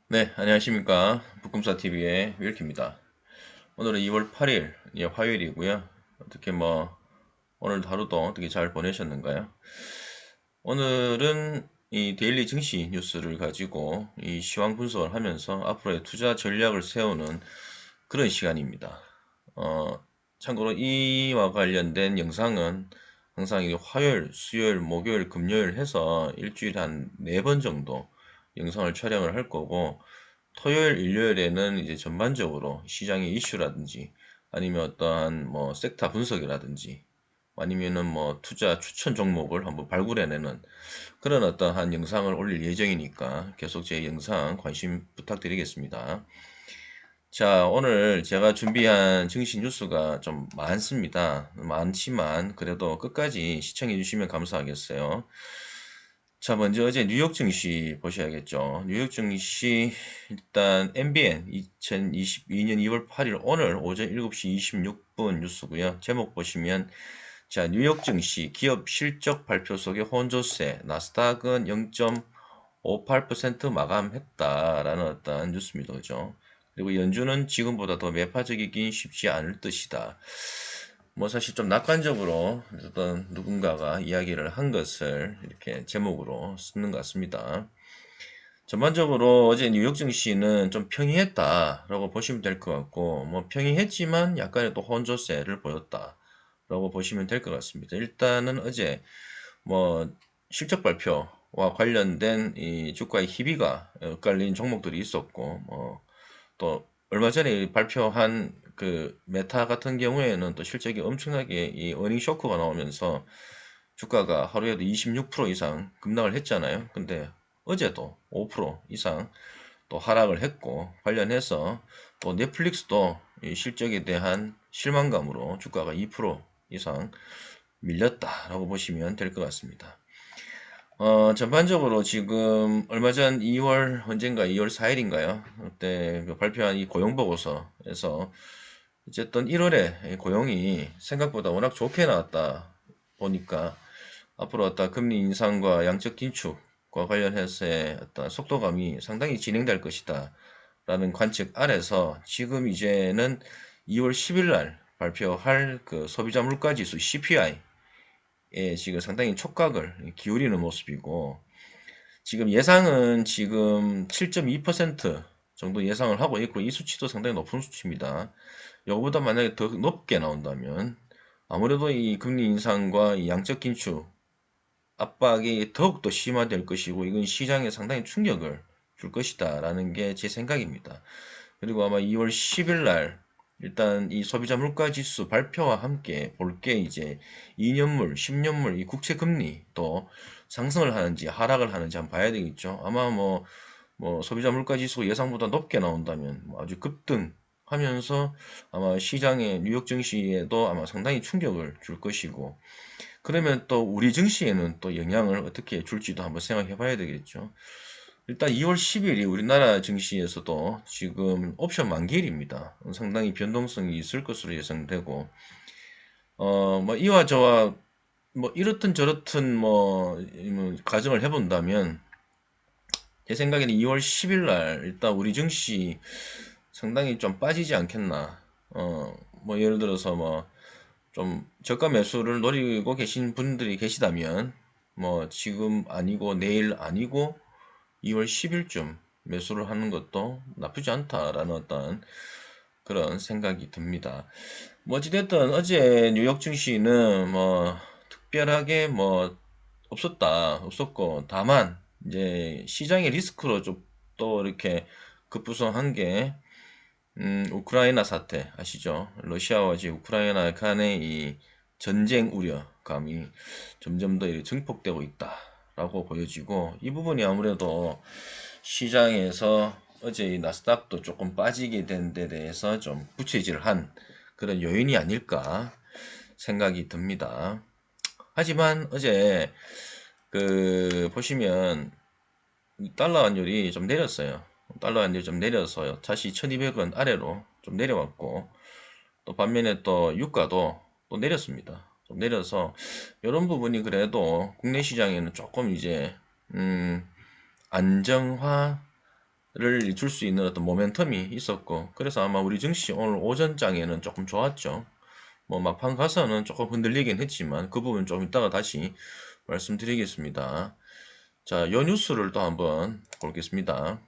네, 안녕하십니까. 북금사TV의 윌키입니다. 오늘은 2월 8일, 화요일이고요. 어떻게 오늘 하루도 어떻게 잘 보내셨는가요? 오늘은 이 데일리 증시 뉴스를 가지고 이 시황 분석을 하면서 앞으로의 투자 전략을 세우는 그런 시간입니다. 어, 참고로 이와 관련된 영상은 항상 이 화요일, 수요일, 목요일, 금요일 해서 일주일에 한 4번 정도 영상을 촬영을 할 거고, 토요일, 일요일에는 이제 전반적으로 시장의 이슈라든지 아니면 어떠한 섹터 분석이라든지 아니면은 투자 추천 종목을 한번 발굴해내는 그런 어떠한 영상을 올릴 예정이니까 계속 제 영상 관심 부탁드리겠습니다. 자, 오늘 제가 준비한 증시 뉴스가 좀 많습니다. 많지만 그래도 끝까지 시청해 주시면 감사하겠어요. 자, 먼저 어제 뉴욕 증시 보셔야겠죠. 뉴욕 증시 일단 MBN 2022년 2월 8일 오늘 오전 7시 26분 뉴스고요. 제목 보시면 자, 뉴욕 증시 기업 실적 발표 속에 혼조세, 나스닥은 0.58% 마감했다라는 어떤 뉴스입니다. 그죠? 그리고 연준은 지금보다 더 매파적이긴 쉽지 않을 것이다. 사실 좀 낙관적으로 어떤 누군가가 이야기를 한 것을 이렇게 제목으로 쓰는 것 같습니다. 전반적으로 어제 뉴욕 증시는 좀 평이했다라고 보시면 될 것 같고, 평이했지만 약간의 또 혼조세를 보였다라고 보시면 될 것 같습니다. 일단은 어제 뭐 실적 발표와 관련된 이 주가의 희비가 엇갈린 종목들이 있었고, 또 얼마 전에 발표한 그 메타 같은 경우에는 또 실적이 엄청나게 이 어닝 쇼크가 나오면서 주가가 하루에도 26% 이상 급락을 했잖아요. 근데 어제도 5% 이상 또 하락을 했고, 관련해서 또 넷플릭스도 이 실적에 대한 실망감으로 주가가 2% 이상 밀렸다라고 보시면 될 것 같습니다. 전반적으로 지금 얼마 전 2월 언젠가 2월 4일인가요? 그때 그 발표한 이 고용보고서에서 어쨌든 1월에 고용이 생각보다 워낙 좋게 나왔다 보니까 앞으로 어떤 금리 인상과 양적 긴축과 관련해서의 어떤 속도감이 상당히 진행될 것이다 라는 관측 아래서 지금 이제는 2월 10일 날 발표할 그 소비자 물가 지수 CPI 지금 상당히 촉각을 기울이는 모습이고, 지금 예상은 지금 7.2% 정도 예상을 하고 있고, 이 수치도 상당히 높은 수치입니다. 이거보다 만약에 더 높게 나온다면 아무래도 이 금리 인상과 이 양적 긴축 압박이 더욱더 심화될 것이고, 이건 시장에 상당히 충격을 줄 것이다 라는 게 제 생각입니다. 그리고 아마 2월 10일 날 일단 이 소비자 물가 지수 발표와 함께 볼 게 이제 2년물, 10년물 이 국채 금리 또 상승을 하는지 하락을 하는지 한번 봐야 되겠죠. 아마 소비자 물가 지수가 예상보다 높게 나온다면 아주 급등하면서 아마 시장의 뉴욕 증시에도 아마 상당히 충격을 줄 것이고, 그러면 또 우리 증시에는 또 영향을 어떻게 줄지도 한번 생각해 봐야 되겠죠. 일단 2월 10일이 우리나라 증시에서도 지금 옵션 만기일입니다. 상당히 변동성이 있을 것으로 예상되고, 이와 저와 이렇든 저렇든 가정을 해본다면, 제 생각에는 2월 10일 날 일단 우리 증시 상당히 좀 빠지지 않겠나. 예를 들어서 좀 저가 매수를 노리고 계신 분들이 계시다면, 지금 아니고 내일 아니고 2월 10일쯤 매수를 하는 것도 나쁘지 않다라는 어떤 그런 생각이 듭니다. 어찌됐든 어제 뉴욕 증시는 특별하게 없었고, 다만 이제 시장의 리스크로 좀 또 이렇게 급부상한 게 우크라이나 사태 아시죠? 러시아와 지금 우크라이나 간의 이 전쟁 우려감이 점점 더 증폭되고 있다라고 보여지고, 이 부분이 아무래도 시장에서 어제 이 나스닥도 조금 빠지게 된 데 대해서 좀 부채질을 한 그런 요인이 아닐까 생각이 듭니다. 하지만 어제 그 보시면 달러 환율이 좀 내렸어요. 달러 환율이 좀 내려서 다시 1200원 아래로 좀 내려왔고, 또 반면에 또 유가도 또 내렸습니다. 좀 내려서 이런 부분이 그래도 국내 시장에는 조금 이제 안정화 줄 수 있는 어떤 모멘텀이 있었고, 그래서 아마 우리 증시 오늘 오전장에는 조금 좋았죠. 뭐 막판 가서는 조금 흔들리긴 했지만 그 부분 좀 이따가 다시 말씀드리겠습니다. 자, 요 뉴스를 또 한번 보겠습니다.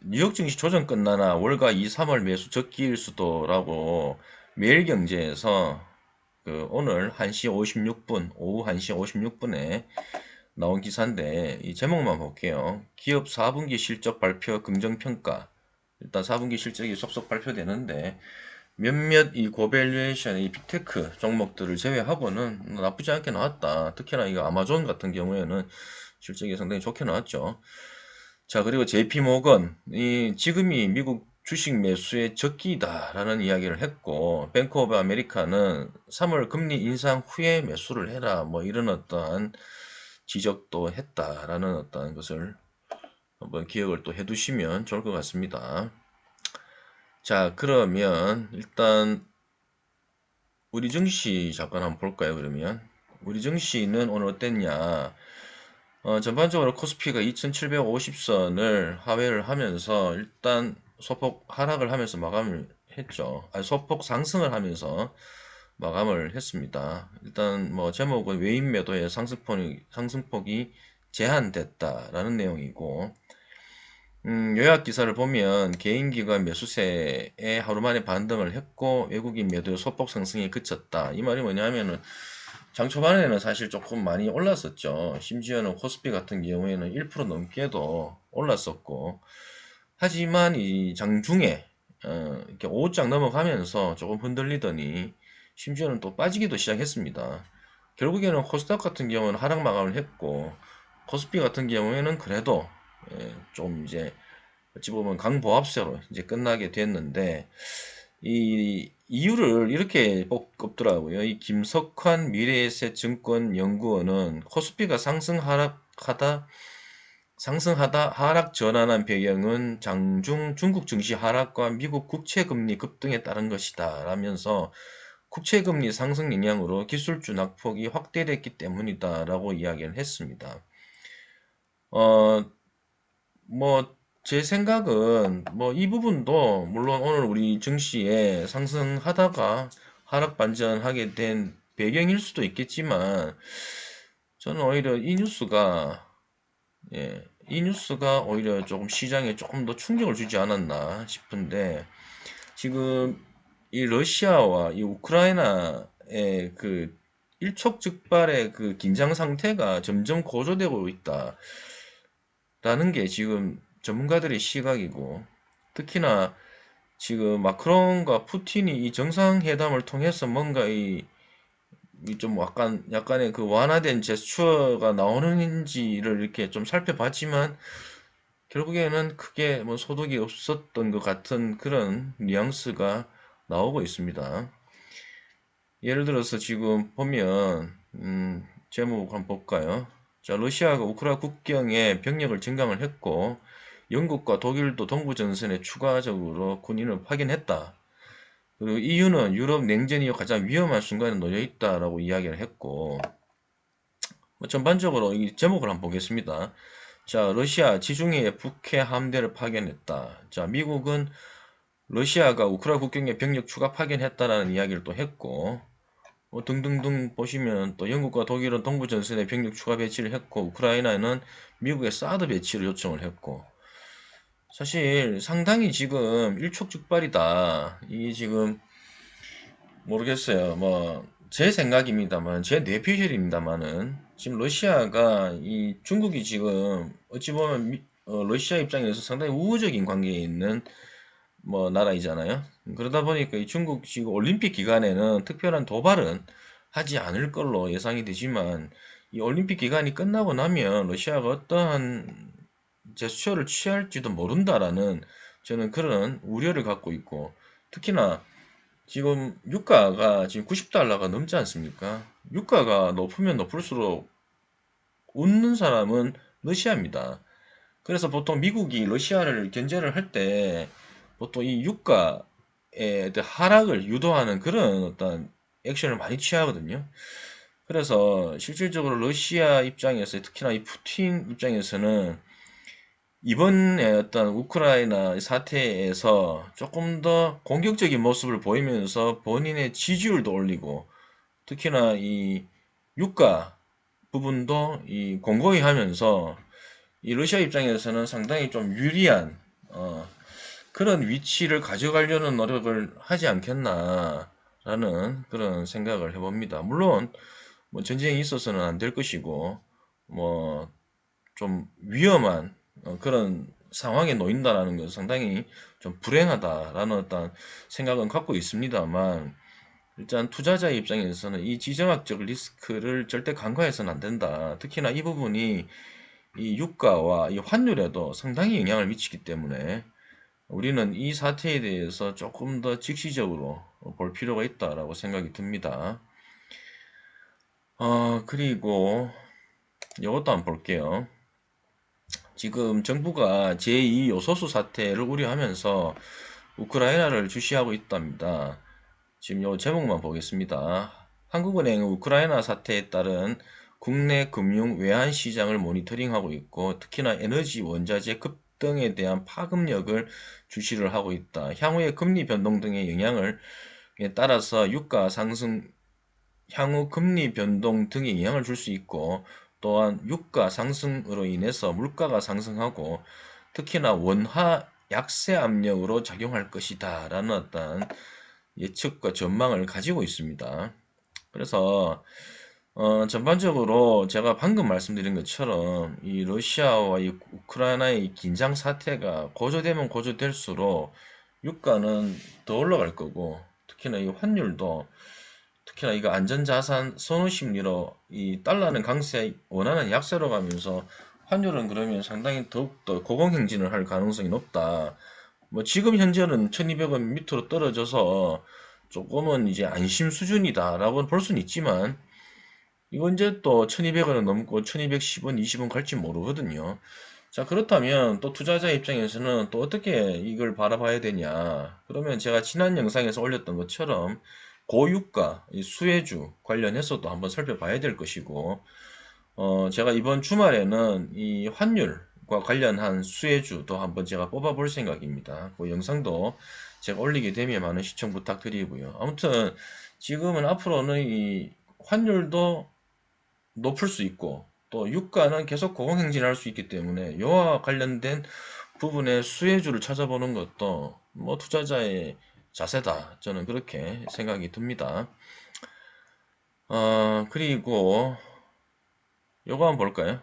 뉴욕 증시 조정 끝나나 월가 2, 3월 매수 적기일 수도라고 매일경제에서 오늘 1시 56분, 오후 1시 56분에 나온 기사인데 이 제목만 볼게요. 기업 4분기 실적 발표 긍정평가. 일단 4분기 실적이 속속 발표되는데 몇몇 이 고밸류에이션, 이 빅테크 종목들을 제외하고는 나쁘지 않게 나왔다. 특히나 이거 아마존 같은 경우에는 실적이 상당히 좋게 나왔죠. 자, 그리고 JP 모건, 지금이 미국 주식 매수의 적기다라는 이야기를 했고, 뱅크 오브 아메리카는 3월 금리 인상 후에 매수를 해라, 뭐 이런 어떠한 지적도 했다라는 어떤 것을 한번 기억을 또 해두시면 좋을 것 같습니다. 자, 그러면 일단 우리 증시 잠깐 한번 볼까요? 그러면 우리 증시는 오늘 어땠냐? 전반적으로 코스피가 2750선을 하회를 하면서 일단 소폭 하락을 하면서 마감을 했죠. 아니, 소폭 상승을 하면서 마감을 했습니다. 일단 뭐 제목은 외인 매도의 상승폭이 제한됐다라는 내용이고, 요약 기사를 보면 개인기관 매수세에 하루 만에 반등을 했고 외국인 매도의 소폭 상승에 그쳤다. 이 말이 뭐냐면은 장 초반에는 사실 조금 많이 올랐었죠. 심지어는 코스피 같은 경우에는 1% 넘게도 올랐었고, 하지만 이 장중에 이렇게 5장 넘어가면서 조금 흔들리더니 심지어는 또 빠지기도 시작했습니다. 결국에는 코스닥 같은 경우는 하락 마감을 했고, 코스피 같은 경우에는 그래도 좀 이제 어찌 보면 강보합세로 이제 끝나게 됐는데, 이 이유를 이렇게 꼽더라고요. 이 김석환 미래에셋증권 연구원은 코스피가 상승하다 하락 전환한 배경은 장중 중국 증시 하락과 미국 국채금리 급등에 따른 것이다 라면서 국채금리 상승 영향으로 기술주 낙폭이 확대됐기 때문이다라고 이야기를 했습니다. 뭐 제 생각은 뭐 이 부분도 물론 오늘 우리 증시에 상승하다가 하락 반전하게 된 배경일 수도 있겠지만, 저는 오히려 이 뉴스가 오히려 조금 시장에 조금 더 충격을 주지 않았나 싶은데, 지금 이 러시아와 이 우크라이나의 그 일촉즉발의 그 긴장 상태가 점점 고조되고 있다. 라는 게 지금 전문가들의 시각이고, 특히나 지금 마크롱과 푸틴이 이 정상회담을 통해서 뭔가 좀 약간의 그 완화된 제스처가 나오는지를 이렇게 좀 살펴봤지만, 결국에는 크게 뭐 소득이 없었던 것 같은 그런 뉘앙스가 나오고 있습니다. 예를 들어서 지금 보면, 제목 한번 볼까요? 자, 러시아가 우크라이나 국경에 병력을 증강을 했고, 영국과 독일도 동부전선에 추가적으로 군인을 파견했다. 그리고 EU는 유럽 냉전이 가장 위험한 순간에 놓여 있다라고 이야기를 했고, 뭐 전반적으로 이 제목을 한번 보겠습니다. 자, 러시아 지중해에 북해 함대를 파견했다. 자, 미국은 러시아가 우크라이나 국경에 병력 추가 파견했다라는 이야기를 또 했고, 뭐 등등등 보시면 또 영국과 독일은 동부 전선에 병력 추가 배치를 했고, 우크라이나는 미국의 사드 배치를 요청을 했고, 사실 상당히 지금 일촉즉발이다. 이게 지금 모르겠어요. 뭐 제 생각입니다만, 제 뇌피셜입니다만은, 지금 러시아가 이 중국이 지금 어찌 보면 러시아 입장에서 상당히 우호적인 관계에 있는 뭐 나라이잖아요. 그러다 보니까 이 중국 지금 올림픽 기간에는 특별한 도발은 하지 않을 걸로 예상이 되지만, 이 올림픽 기간이 끝나고 나면 러시아가 어떠한 제스처를 취할지도 모른다라는 저는 그런 우려를 갖고 있고, 특히나 지금 유가가 지금 90달러가 넘지 않습니까? 유가가 높으면 높을수록 웃는 사람은 러시아입니다. 그래서 보통 미국이 러시아를 견제를 할 때 보통 이 유가의 하락을 유도하는 그런 어떤 액션을 많이 취하거든요. 그래서 실질적으로 러시아 입장에서, 특히나 이 푸틴 입장에서는 이번에 어떤 우크라이나 사태에서 조금 더 공격적인 모습을 보이면서 본인의 지지율도 올리고 특히나 이 유가 부분도 이 공고히 하면서 이 러시아 입장에서는 상당히 좀 유리한 그런 위치를 가져가려는 노력을 하지 않겠나라는 그런 생각을 해봅니다. 물론 뭐 전쟁이 있어서는 안 될 것이고 뭐 좀 위험한 그런 상황에 놓인다라는 것은 상당히 좀 불행하다라는 어떤 생각은 갖고 있습니다만 일단 투자자 입장에서는 이 지정학적 리스크를 절대 간과해서는 안 된다. 특히나 이 부분이 이 유가와 이 환율에도 상당히 영향을 미치기 때문에 우리는 이 사태에 대해서 조금 더 직시적으로 볼 필요가 있다라고 생각이 듭니다. 그리고 이것도 한번 볼게요. 지금 정부가 제2 요소수 사태를 우려하면서 우크라이나를 주시하고 있답니다. 지금 요 제목만 보겠습니다. 한국은행은 우크라이나 사태에 따른 국내 금융 외환 시장을 모니터링하고 있고 특히나 에너지, 원자재 급등에 대한 파급력을 주시를 하고 있다. 향후의 금리 변동 등의 영향을 따라서 유가 상승, 향후 금리 변동 등의 영향을 줄 수 있고 또한 유가 상승으로 인해서 물가가 상승하고 특히나 원화 약세 압력으로 작용할 것이다 라는 어떤 예측과 전망을 가지고 있습니다. 그래서 전반적으로 제가 방금 말씀드린 것처럼 이 러시아와 이 우크라이나의 긴장 사태가 고조되면 고조될수록 유가는 더 올라갈 거고 특히나 이 환율도 특히나 이거 안전자산 선호 심리로 이 달러는 강세, 원화는 약세로 가면서 환율은 그러면 상당히 더욱더 고공행진을 할 가능성이 높다. 뭐 지금 현재는 1200원 밑으로 떨어져서 조금은 이제 안심 수준이다라고 볼 수는 있지만 이거 이제 또 1200원은 넘고 1210원, 20원 갈지 모르거든요. 자, 그렇다면 또 투자자 입장에서는 또 어떻게 이걸 바라봐야 되냐? 그러면 제가 지난 영상에서 올렸던 것처럼 고유가, 이 수혜주 관련해서도 한번 살펴봐야 될 것이고, 제가 이번 주말에는 이 환율과 관련한 수혜주도 한번 제가 뽑아볼 생각입니다. 그 영상도 제가 올리게 되면 많은 시청 부탁드리고요. 아무튼 지금은 앞으로는 이 환율도 높을 수 있고 또 유가는 계속 고공행진할 수 있기 때문에 이와 관련된 부분의 수혜주를 찾아보는 것도 뭐 투자자의 자세다. 저는 그렇게 생각이 듭니다. 그리고 요거 한번 볼까요?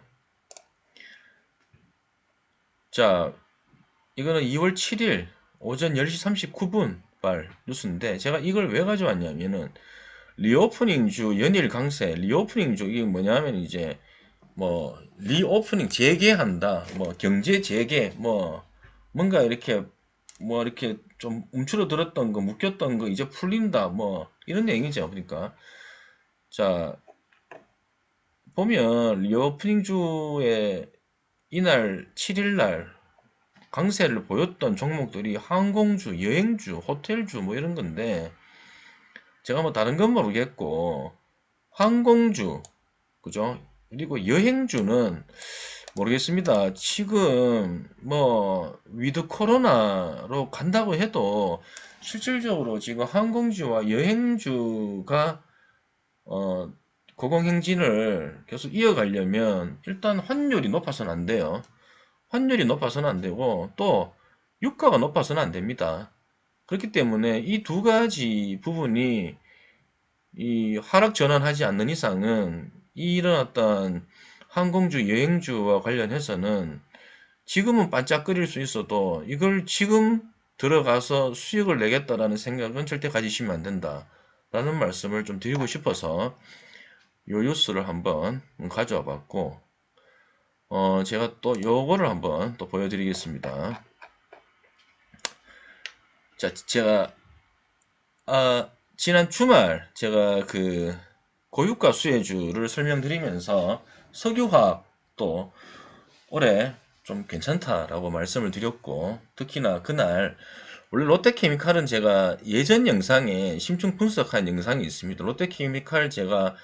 자, 이거는 2월 7일 오전 10시 39분 발 뉴스인데 제가 이걸 왜 가져왔냐면은 리오프닝 주 연일 강세 리오프닝 주 이게 뭐냐면 이제 뭐 리오프닝 재개한다 뭐 경제 재개 뭐 뭔가 이렇게 뭐 이렇게 좀 움츠러들었던 거 묶였던 거 이제 풀린다 뭐 이런 내용이죠. 그러니까 자 보면 리오프닝 주에 이날 7일날 강세를 보였던 종목들이 항공주, 여행주, 호텔주 뭐 이런 건데 제가 뭐 다른 건 모르겠고 항공주 그죠? 그리고 여행주는 모르겠습니다. 지금 뭐 위드 코로나로 간다고 해도 실질적으로 지금 항공주와 여행주가 어 고공행진을 계속 이어가려면 일단 환율이 높아서는 안 돼요. 환율이 높아서는 안 되고 또 유가가 높아서는 안 됩니다. 그렇기 때문에 이 두 가지 부분이 이 하락 전환하지 않는 이상은 이런 어떤 항공주, 여행주와 관련해서는 지금은 반짝거릴 수 있어도 이걸 지금 들어가서 수익을 내겠다라는 생각은 절대 가지시면 안 된다. 라는 말씀을 좀 드리고 싶어서 요 뉴스를 한번 가져와 봤고, 제가 또 요거를 한번 또 보여드리겠습니다. 자, 제가, 지난 주말 제가 그 고유가 수혜주를 설명드리면서 석유화학도 올해 좀 괜찮다라고 말씀을 드렸고 특히나 그날 원래 롯데케미칼은 제가 예전 영상에 심층 분석한 영상이 있습니다. 롯데케미칼 제가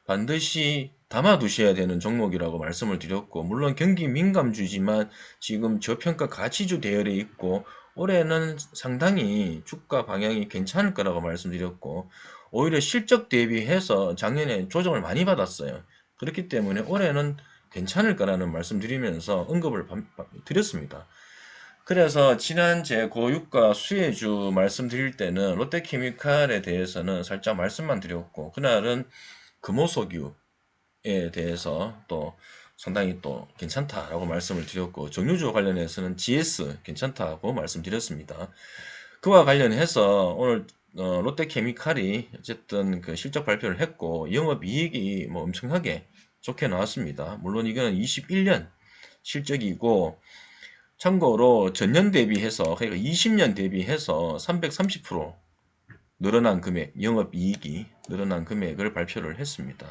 반드시 담아두셔야 되는 종목이라고 말씀을 드렸고, 물론 경기 민감주지만 지금 저평가 가치주 대열에 있고, 올해는 상당히 주가 방향이 괜찮을 거라고 말씀드렸고, 오히려 실적 대비해서 작년에 조정을 많이 받았어요. 그렇기 때문에 올해는 괜찮을 거라는 말씀드리면서 언급을 드렸습니다. 그래서 지난 제 고유가 수혜주 말씀드릴 때는 롯데케미칼에 대해서는 살짝 말씀만 드렸고, 그날은 금호석유에 대해서 또 상당히 또 괜찮다라고 말씀을 드렸고, 정유주 관련해서는 GS 괜찮다고 말씀드렸습니다. 그와 관련해서 오늘 롯데케미칼이 어쨌든 그 실적 발표를 했고, 영업이익이 뭐 엄청나게 좋게 나왔습니다. 물론 이거는 21년 실적이고, 참고로 전년 대비해서, 그러니까 20년 대비해서 330% 늘어난 금액, 영업이익이 늘어난 금액을 발표를 했습니다.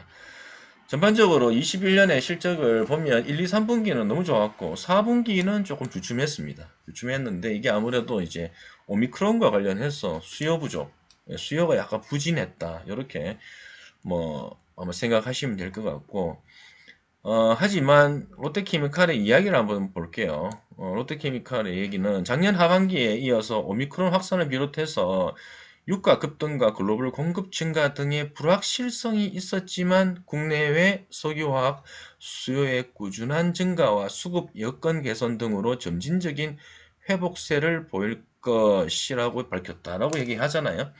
전반적으로 21년의 실적을 보면 1, 2, 3분기는 너무 좋았고 4분기는 조금 주춤했습니다. 주춤했는데 이게 아무래도 이제 오미크론과 관련해서 수요 부족, 수요가 약간 부진했다. 이렇게 뭐 아마 생각하시면 될 것 같고, 하지만 롯데케미칼의 이야기를 한번 볼게요. 롯데케미칼의 얘기는 작년 하반기에 이어서 오미크론 확산을 비롯해서 유가 급등과 글로벌 공급 증가 등의 불확실성이 있었지만 국내외 석유화학 수요의 꾸준한 증가와 수급 여건 개선 등으로 점진적인 회복세를 보일 것이라고 밝혔다라고 얘기하잖아요.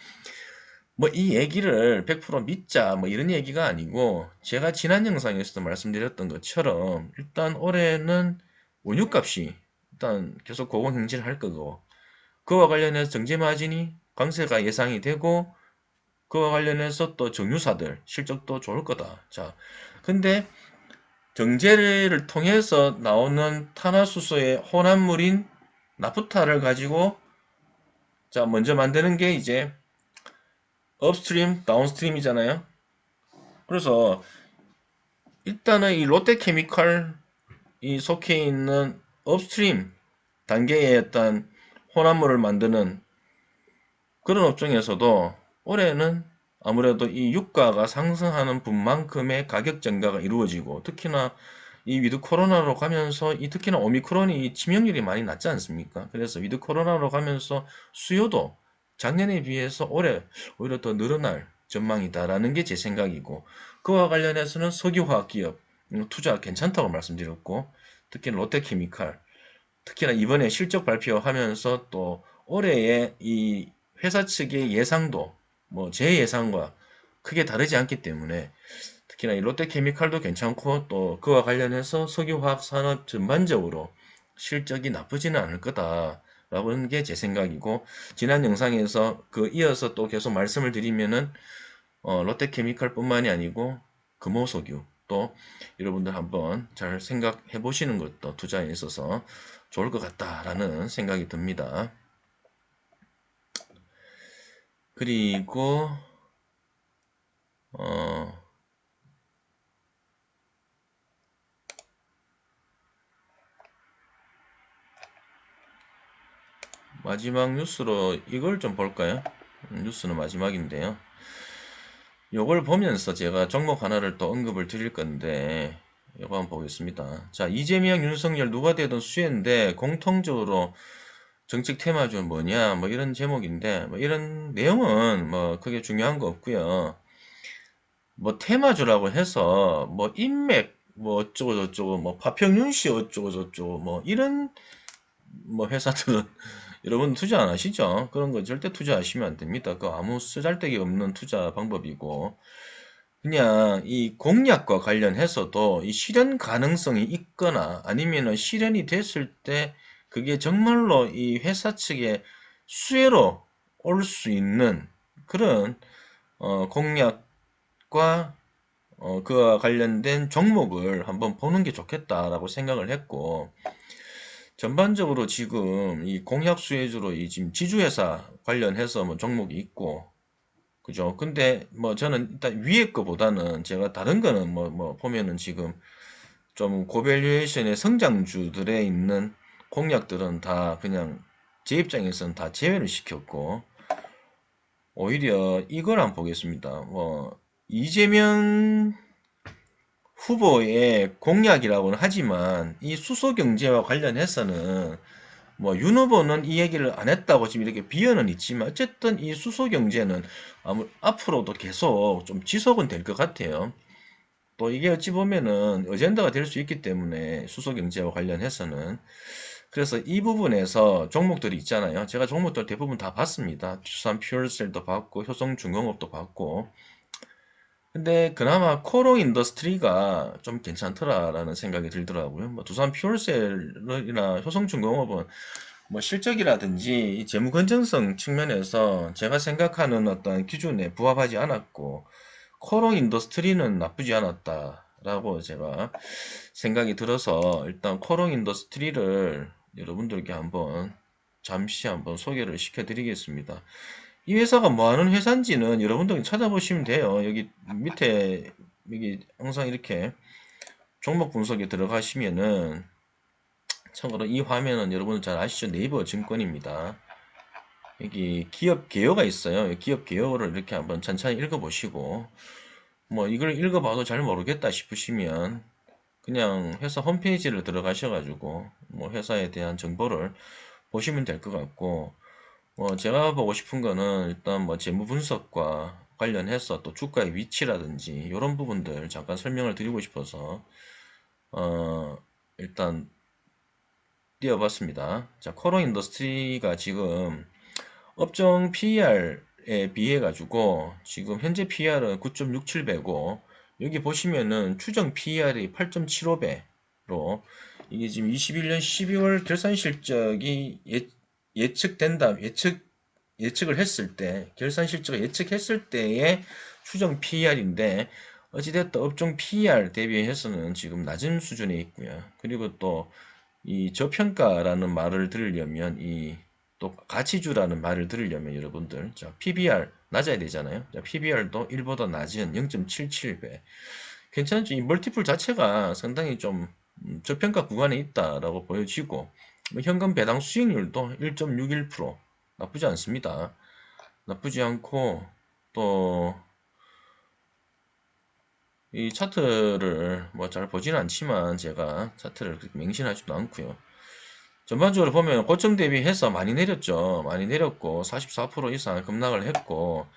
뭐 이 얘기를 100% 믿자 뭐 이런 얘기가 아니고, 제가 지난 영상에서도 말씀드렸던 것처럼 일단 올해는 원유값이 일단 계속 고공행진할 거고, 그와 관련해서 정제 마진이 강세가 예상이 되고, 그와 관련해서 또 정유사들 실적도 좋을 거다. 자, 근데 정제를 통해서 나오는 탄화수소의 혼합물인 나프타를 가지고 자 먼저 만드는 게 이제 업스트림, 다운스트림이잖아요. 그래서 일단은 이 롯데케미칼 이 속해 있는 업스트림 단계의 어떤 혼합물을 만드는 그런 업종에서도 올해는 아무래도 이 유가가 상승하는 분만큼의 가격 증가가 이루어지고, 특히나 이 위드 코로나로 가면서 이 특히나 오미크론이 치명률이 많이 낮지 않습니까? 그래서 위드 코로나로 가면서 수요도 작년에 비해서 올해 오히려 더 늘어날 전망이다라는 게 제 생각이고, 그와 관련해서는 석유화학 기업 투자 괜찮다고 말씀드렸고, 특히 롯데케미칼 특히나 이번에 실적 발표하면서 또 올해의 이 회사 측의 예상도 뭐 제 예상과 크게 다르지 않기 때문에, 특히나 이 롯데케미칼도 괜찮고 또 그와 관련해서 석유화학 산업 전반적으로 실적이 나쁘지는 않을 거다라고 하는 게 제 생각이고, 지난 영상에서 그 이어서 또 계속 말씀을 드리면은 롯데케미칼뿐만이 아니고 금호석유 또 여러분들 한번 잘 생각해 보시는 것도 투자에 있어서 좋을 것 같다라는 생각이 듭니다. 그리고 마지막 뉴스로 이걸 좀 볼까요? 뉴스는 마지막인데요. 요걸 보면서 제가 종목 하나를 또 언급을 드릴 건데, 요거 한번 보겠습니다. 자, 이재명, 윤석열 누가 되든 수혜인데 공통적으로 정책 테마주 뭐냐 뭐 이런 제목인데, 뭐 이런 내용은 뭐 크게 중요한 거 없고요. 뭐 테마주라고 해서 뭐 인맥 뭐 어쩌고 저쩌고 뭐 파평윤 씨 어쩌고 저쩌고 뭐 이런 뭐 회사들은 여러분 투자 안 하시죠? 그런 거 절대 투자하시면 안 됩니다. 그 아무 쓰잘데기 없는 투자 방법이고, 그냥 이 공약과 관련해서도 이 실현 가능성이 있거나 아니면은 실현이 됐을 때 그게 정말로 이 회사 측의 수혜로 올 수 있는 그런 공약과 그와 관련된 종목을 한번 보는 게 좋겠다라고 생각을 했고, 전반적으로 지금 이 공약 수혜주로 이 지금 지주회사 관련해서 뭐 종목이 있고, 그죠? 근데 뭐 저는 일단 위에 거보다는 제가 다른 거는 뭐 보면은 지금 좀 고밸류에이션의 성장주들에 있는 공약들은 다 그냥 제 입장에서는 다 제외를 시켰고, 오히려 이걸 한번 보겠습니다. 뭐 이재명 후보의 공약이라고는 하지만 이 수소 경제와 관련해서는 뭐 윤 후보는 이 얘기를 안 했다고 지금 이렇게 비언은 있지만 어쨌든 이 수소 경제는 앞으로도 계속 좀 지속은 될 것 같아요. 또 이게 어찌 보면은 어젠다가 될 수 있기 때문에 수소 경제와 관련해서는 그래서 이 부분에서 종목들이 있잖아요. 제가 종목들 대부분 다 봤습니다. 두산 퓨얼셀도 봤고 효성중공업도 봤고 근데 그나마 코롱 인더스트리가 좀 괜찮더라라는 생각이 들더라고요. 뭐 두산 퓨얼셀이나 효성중공업은 뭐 실적이라든지 이 재무 건전성 측면에서 제가 생각하는 어떤 기준에 부합하지 않았고 코롱 인더스트리는 나쁘지 않았다라고 제가 생각이 들어서 일단 코롱 인더스트리를 여러분들께 한번 잠시 한번 소개를 시켜드리겠습니다. 이 회사가 뭐 하는 회사인지는 여러분들이 찾아보시면 돼요. 여기 밑에 여기 항상 이렇게 종목 분석에 들어가시면은 참고로 이 화면은 여러분 잘 아시죠? 네이버 증권입니다. 여기 기업 개요가 있어요. 기업 개요를 이렇게 한번 천천히 읽어보시고 뭐 이걸 읽어봐도 잘 모르겠다 싶으시면 그냥 회사 홈페이지를 들어가셔가지고 뭐 회사에 대한 정보를 보시면 될 것 같고 제가 보고 싶은 거는 일단 뭐 재무 분석과 관련해서 또 주가의 위치라든지 이런 부분들 잠깐 설명을 드리고 싶어서 어 일단 띄워봤습니다. 자, 코롱 인더스트리가 지금 업종 PER에 비해 가지고 지금 현재 PER은 9.67배고 여기 보시면은 추정 PER이 8.75배로 이게 지금 21년 12월 결산 실적이 예측된다 예측을 했을 때 결산 실적을 예측했을 때의 추정 PER인데 어찌됐든 업종 PER 대비해서는 지금 낮은 수준에 있고요. 그리고 또 이 저평가라는 말을 들으려면 이 또 가치주라는 말을 들으려면 여러분들 자 PBR 낮아야 되잖아요. 자, PBR도 1보다 낮은 0.77배. 괜찮죠? 이 멀티플 자체가 상당히 좀 저평가 구간에 있다라고 보여지고 뭐 현금 배당 수익률도 1.61% 나쁘지 않습니다. 나쁘지 않고 또 이 차트를 뭐 잘 보지는 않지만 제가 차트를 그렇게 맹신하지도 않고요. 전반적으로 보면 고점 대비해서 많이 내렸죠. 많이 내렸고 44% 이상 급락을 했고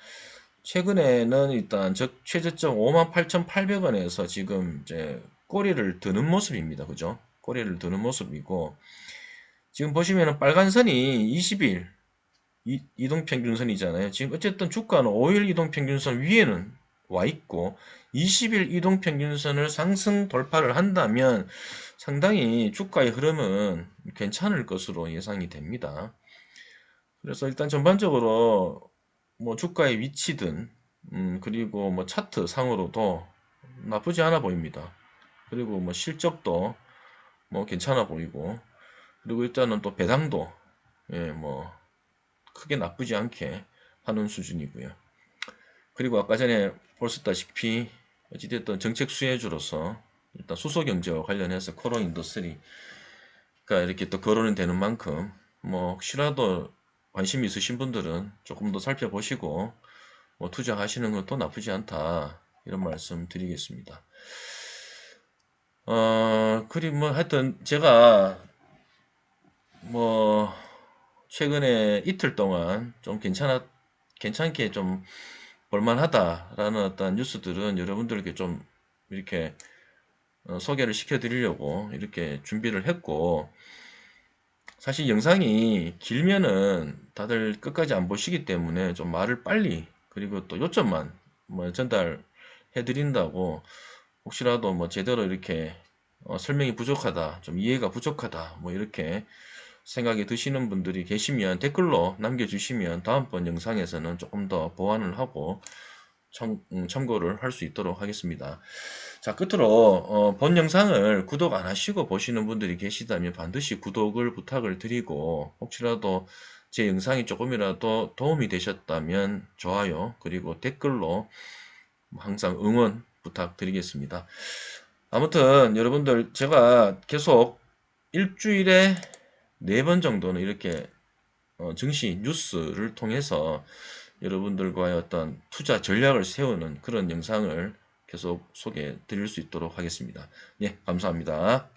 최근에는 일단 최저점 58,800원에서 지금 이제 꼬리를 드는 모습입니다. 그죠? 꼬리를 드는 모습이고 지금 보시면은 빨간 선이 20일 이동평균선이잖아요. 지금 어쨌든 주가는 5일 이동평균선 위에는 와 있고 20일 이동평균선을 상승 돌파를 한다면 상당히 주가의 흐름은 괜찮을 것으로 예상이 됩니다. 그래서 일단 전반적으로 뭐 주가의 위치든 그리고 뭐 차트 상으로도 나쁘지 않아 보입니다. 그리고 뭐 실적도 뭐 괜찮아 보이고 그리고 일단은 또 배당도 뭐 크게 나쁘지 않게 하는 수준이고요. 그리고 아까 전에 보셨다시피 어찌됐든 정책 수혜주로서 일단 수소 경제와 관련해서 코론 인더스트리가 이렇게 또 거론이 되는 만큼 뭐 혹시라도 관심 있으신 분들은 조금 더 살펴보시고 뭐 투자하시는 것도 나쁘지 않다 이런 말씀 드리겠습니다. 그리고 뭐 하여튼 제가 뭐 최근에 이틀 동안 좀 괜찮게 좀 볼만하다라는 어떤 뉴스들은 여러분들께 좀 이렇게 소개를 시켜드리려고 이렇게 준비를 했고 사실 영상이 길면은 다들 끝까지 안 보시기 때문에 좀 말을 빨리 그리고 또 요점만 뭐 전달해 드린다고 혹시라도 뭐 제대로 이렇게 설명이 부족하다 좀 이해가 부족하다 뭐 이렇게 생각이 드시는 분들이 계시면 댓글로 남겨주시면 다음번 영상에서는 조금 더 보완을 하고 참고를 할 수 있도록 하겠습니다. 자, 끝으로 본 영상을 구독 안 하시고 보시는 분들이 계시다면 반드시 구독을 부탁을 드리고 혹시라도 제 영상이 조금이라도 도움이 되셨다면 좋아요 그리고 댓글로 항상 응원 부탁드리겠습니다. 아무튼 여러분들 제가 계속 일주일에 4번 정도는 이렇게 증시 뉴스를 통해서 여러분들과의 어떤 투자 전략을 세우는 그런 영상을 계속 소개해 드릴 수 있도록 하겠습니다. 예, 감사합니다.